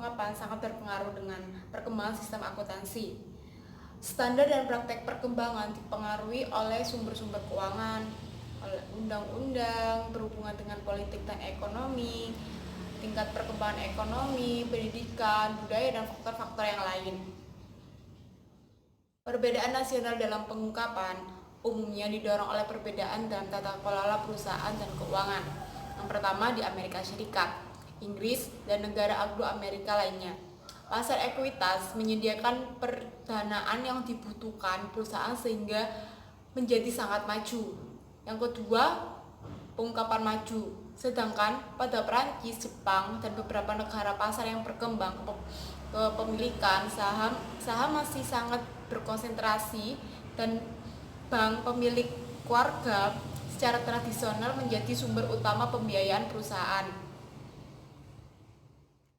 pengungkapan sangat berpengaruh dengan perkembangan sistem akuntansi. Standar dan praktek perkembangan dipengaruhi oleh sumber-sumber keuangan, oleh undang-undang berhubungan dengan politik dan ekonomi, tingkat perkembangan ekonomi, pendidikan, budaya, dan faktor-faktor yang lain. Perbedaan nasional dalam pengungkapan umumnya didorong oleh perbedaan dalam tata kelola perusahaan dan keuangan. Yang pertama di Amerika Serikat, Inggris, dan negara Anglo-Amerika lainnya. Pasar ekuitas menyediakan perdanaan yang dibutuhkan perusahaan sehingga menjadi sangat maju. Yang kedua, pengungkapan maju. Sedangkan pada Perancis, Jepang, dan beberapa negara pasar yang berkembang, kepemilikan saham masih sangat berkonsentrasi dan bank pemilik keluarga secara tradisional menjadi sumber utama pembiayaan perusahaan.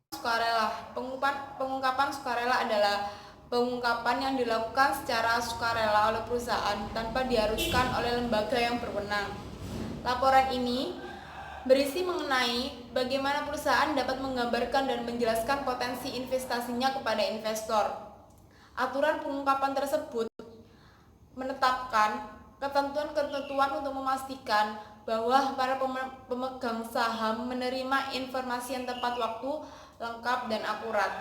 Sukarela. Pengungkapan sukarela adalah pengungkapan yang dilakukan secara sukarela oleh perusahaan tanpa diharuskan oleh lembaga yang berwenang. Laporan ini berisi mengenai bagaimana perusahaan dapat menggambarkan dan menjelaskan potensi investasinya kepada investor. Aturan pengungkapan tersebut menetapkan ketentuan-ketentuan untuk memastikan bahwa para pemegang saham menerima informasi yang tepat waktu, lengkap, dan akurat.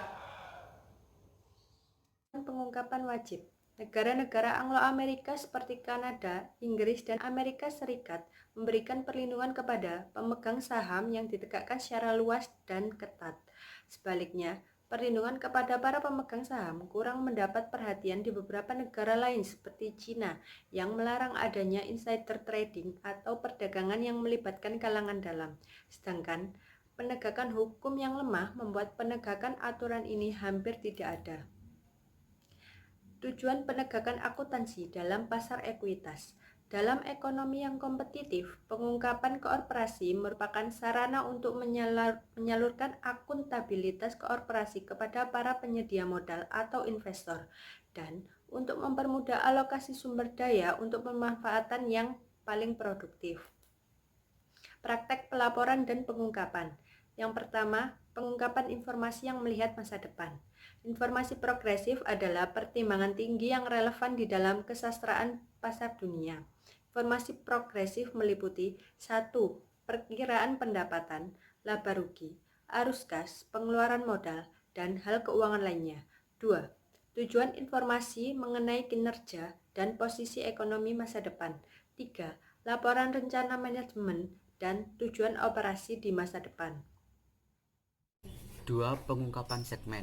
Pengungkapan wajib. Negara-negara Anglo-Amerika seperti Kanada, Inggris, dan Amerika Serikat memberikan perlindungan kepada pemegang saham yang ditegakkan secara luas dan ketat. Sebaliknya, perlindungan kepada para pemegang saham kurang mendapat perhatian di beberapa negara lain seperti Cina yang melarang adanya insider trading atau perdagangan yang melibatkan kalangan dalam. Sedangkan penegakan hukum yang lemah membuat penegakan aturan ini hampir tidak ada. Tujuan penegakan akuntansi dalam pasar ekuitas. Dalam ekonomi yang kompetitif, pengungkapan korporasi merupakan sarana untuk menyalurkan akuntabilitas korporasi kepada para penyedia modal atau investor dan untuk mempermudah alokasi sumber daya untuk pemanfaatan yang paling produktif. Praktek pelaporan dan pengungkapan. Yang pertama, pengungkapan informasi yang melihat masa depan. Informasi progresif adalah pertimbangan tinggi yang relevan di dalam kesastraan pasar dunia. Informasi progresif meliputi 1. Perkiraan pendapatan, laba rugi, arus kas, pengeluaran modal, dan hal keuangan lainnya. 2. Tujuan informasi mengenai kinerja dan posisi ekonomi masa depan. 3. Laporan rencana manajemen dan tujuan operasi di masa depan. 2. Pengungkapan segmen.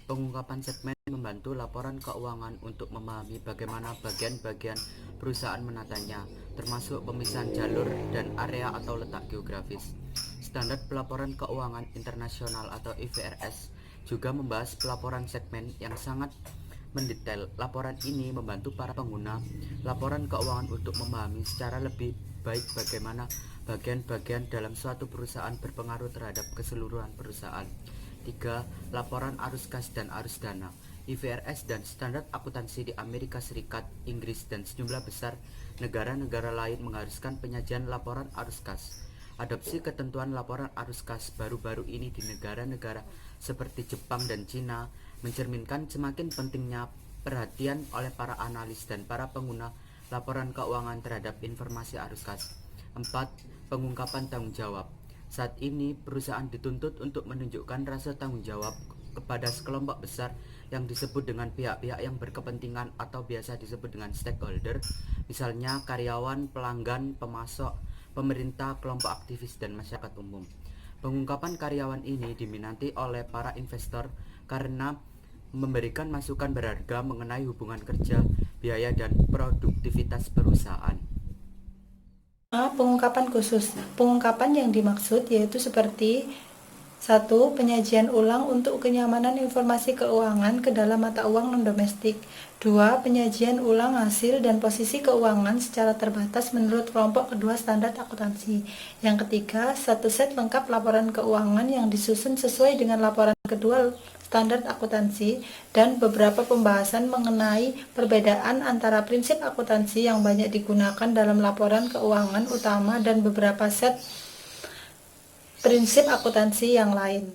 Pengungkapan segmen membantu laporan keuangan untuk memahami bagaimana bagian-bagian perusahaan menatanya, termasuk pemisahan jalur dan area atau letak geografis. Standar pelaporan keuangan internasional atau IFRS juga membahas pelaporan segmen yang sangat mendetail. Laporan ini membantu para pengguna laporan keuangan untuk memahami secara lebih baik bagaimana bagian-bagian dalam suatu perusahaan berpengaruh terhadap keseluruhan perusahaan. 3. Laporan arus kas dan arus dana. IFRS dan standar akuntansi di Amerika Serikat, Inggris, dan sejumlah besar negara-negara lain mengharuskan penyajian laporan arus kas. Adopsi ketentuan laporan arus kas baru-baru ini di negara-negara seperti Jepang dan Cina mencerminkan semakin pentingnya perhatian oleh para analis dan para pengguna laporan keuangan terhadap informasi arus kas. 4. Pengungkapan tanggung jawab. Saat ini perusahaan dituntut untuk menunjukkan rasa tanggung jawab kepada sekelompok besar yang disebut dengan pihak-pihak yang berkepentingan atau biasa disebut dengan stakeholder, misalnya karyawan, pelanggan, pemasok, pemerintah, kelompok aktivis, dan masyarakat umum. Pengungkapan karyawan ini diminati oleh para investor karena memberikan masukan berharga mengenai hubungan kerja, biaya, dan produktivitas perusahaan. Pengungkapan khusus. Pengungkapan yang dimaksud yaitu seperti 1. Penyajian ulang untuk kenyamanan informasi keuangan ke dalam mata uang non-domestik. 2. Penyajian ulang hasil dan posisi keuangan secara terbatas menurut kelompok kedua standar akuntansi. Yang ketiga, satu set lengkap laporan keuangan yang disusun sesuai dengan laporan kedua standar akuntansi, dan beberapa pembahasan mengenai perbedaan antara prinsip akuntansi yang banyak digunakan dalam laporan keuangan utama dan beberapa set prinsip akuntansi yang lain.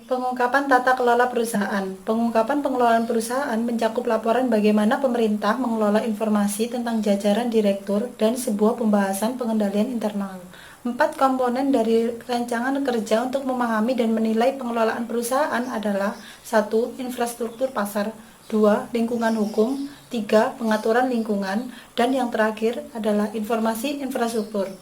Pengungkapan tata kelola perusahaan. Pengungkapan pengelolaan perusahaan mencakup laporan bagaimana pemerintah mengelola informasi tentang jajaran direktur dan sebuah pembahasan pengendalian internal. 4 komponen dari rancangan kerja untuk memahami dan menilai pengelolaan perusahaan adalah 1. Infrastruktur pasar, 2. Lingkungan hukum, 3. Pengaturan lingkungan, dan yang terakhir adalah informasi infrastruktur.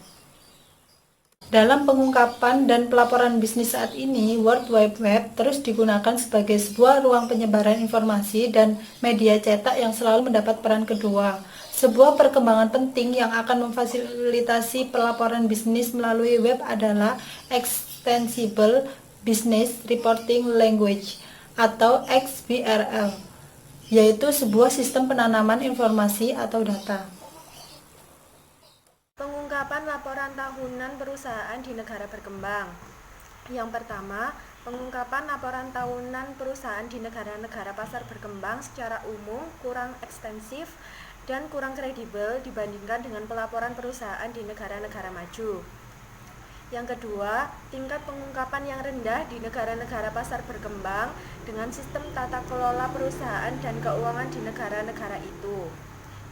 Dalam pengungkapan dan pelaporan bisnis saat ini, World Wide Web terus digunakan sebagai sebuah ruang penyebaran informasi dan media cetak yang selalu mendapat peran kedua. Sebuah perkembangan penting yang akan memfasilitasi pelaporan bisnis melalui web adalah Extensible Business Reporting Language atau XBRL, yaitu sebuah sistem penanaman informasi atau data. Pengungkapan laporan tahunan perusahaan di negara berkembang. Yang pertama, pengungkapan laporan tahunan perusahaan di negara-negara pasar berkembang secara umum kurang ekstensif dan kurang kredibel dibandingkan dengan pelaporan perusahaan di negara-negara maju. Yang kedua, tingkat pengungkapan yang rendah di negara-negara pasar berkembang dengan sistem tata kelola perusahaan dan keuangan di negara-negara itu.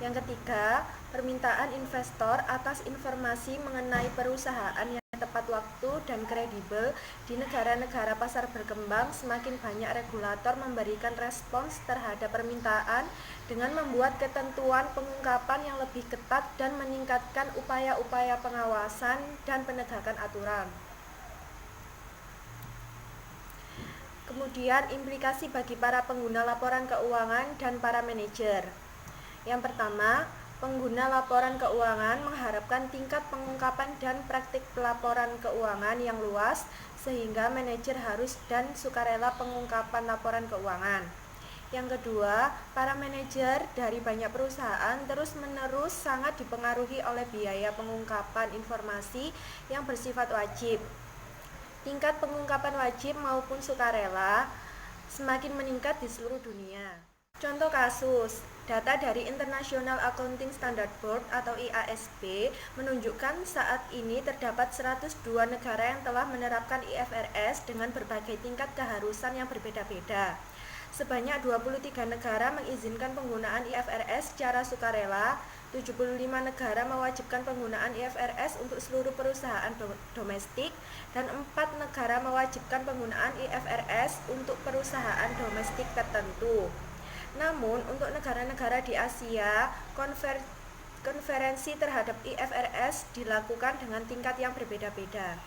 Yang ketiga, permintaan investor atas informasi mengenai perusahaan yang tepat waktu dan kredibel di negara-negara pasar berkembang. Semakin banyak regulator memberikan respons terhadap permintaan dengan membuat ketentuan pengungkapan yang lebih ketat dan meningkatkan upaya-upaya pengawasan dan penegakan aturan. Kemudian, implikasi bagi para pengguna laporan keuangan dan para manajer. Yang pertama, pengguna laporan keuangan mengharapkan tingkat pengungkapan dan praktik pelaporan keuangan yang luas sehingga manajer harus dan sukarela pengungkapan laporan keuangan. Yang kedua, para manajer dari banyak perusahaan terus-menerus sangat dipengaruhi oleh biaya pengungkapan informasi yang bersifat wajib. Tingkat pengungkapan wajib maupun sukarela semakin meningkat di seluruh dunia. Contoh kasus, data dari International Accounting Standard Board atau IASB menunjukkan saat ini terdapat 102 negara yang telah menerapkan IFRS dengan berbagai tingkat keharusan yang berbeda-beda. Sebanyak 23 negara mengizinkan penggunaan IFRS secara sukarela, 75 negara mewajibkan penggunaan IFRS untuk seluruh perusahaan domestik, dan 4 negara mewajibkan penggunaan IFRS untuk perusahaan domestik tertentu. Namun, untuk negara-negara di Asia, konferensi terhadap IFRS dilakukan dengan tingkat yang berbeda-beda.